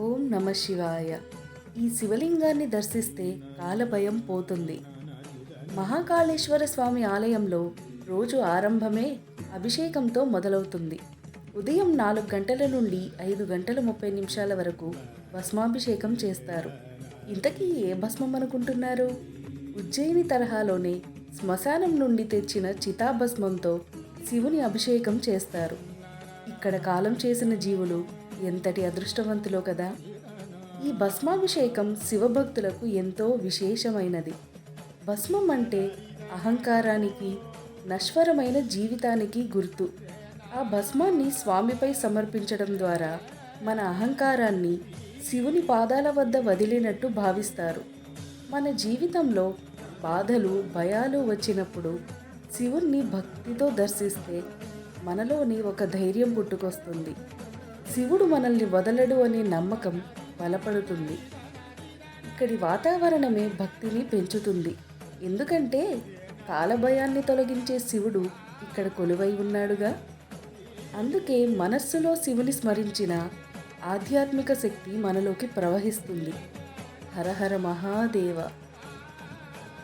ఓం నమ శివాయ. ఈ శివలింగాన్ని దర్శిస్తే కాలభయం పోతుంది. మహాకాళేశ్వర స్వామి ఆలయంలో రోజు ఆరంభమే అభిషేకంతో మొదలవుతుంది. ఉదయం 4 గంటల నుండి 5 గంటల 30 నిమిషాల వరకు భస్మాభిషేకం చేస్తారు. ఇంతకీ ఏ భస్మం అనుకుంటున్నారు? ఉజ్జయిని తరహాలోనే శ్మశానం నుండి తెచ్చిన చితాభస్మంతో శివుని అభిషేకం చేస్తారు. ఇక్కడ కాలం చేసిన జీవులు ఎంతటి అదృష్టవంతులో కదా. ఈ భస్మాభిషేకం శివభక్తులకు ఎంతో విశేషమైనది. భస్మం అంటే అహంకారానికి, నశ్వరమైన జీవితానికి గుర్తు. ఆ భస్మాన్ని స్వామిపై సమర్పించడం ద్వారా మన అహంకారాన్ని శివుని పాదాల వద్ద వదిలినట్టు భావిస్తారు. మన జీవితంలో బాధలు, భయాలు వచ్చినప్పుడు శివుణ్ణి భక్తితో దర్శిస్తే మనలోని ఒక ధైర్యం పుట్టుకొస్తుంది. శివుడు మనల్ని వదలడు అనే నమ్మకం బలపడుతుంది. ఇక్కడి వాతావరణమే భక్తిని పెంచుతుంది. ఎందుకంటే కాలభయాన్ని తొలగించే శివుడు ఇక్కడ కొలువై ఉన్నాడుగా. అందుకే మనస్సులో శివుని స్మరించిన ఆధ్యాత్మిక శక్తి మనలోకి ప్రవహిస్తుంది. హర హర మహాదేవ.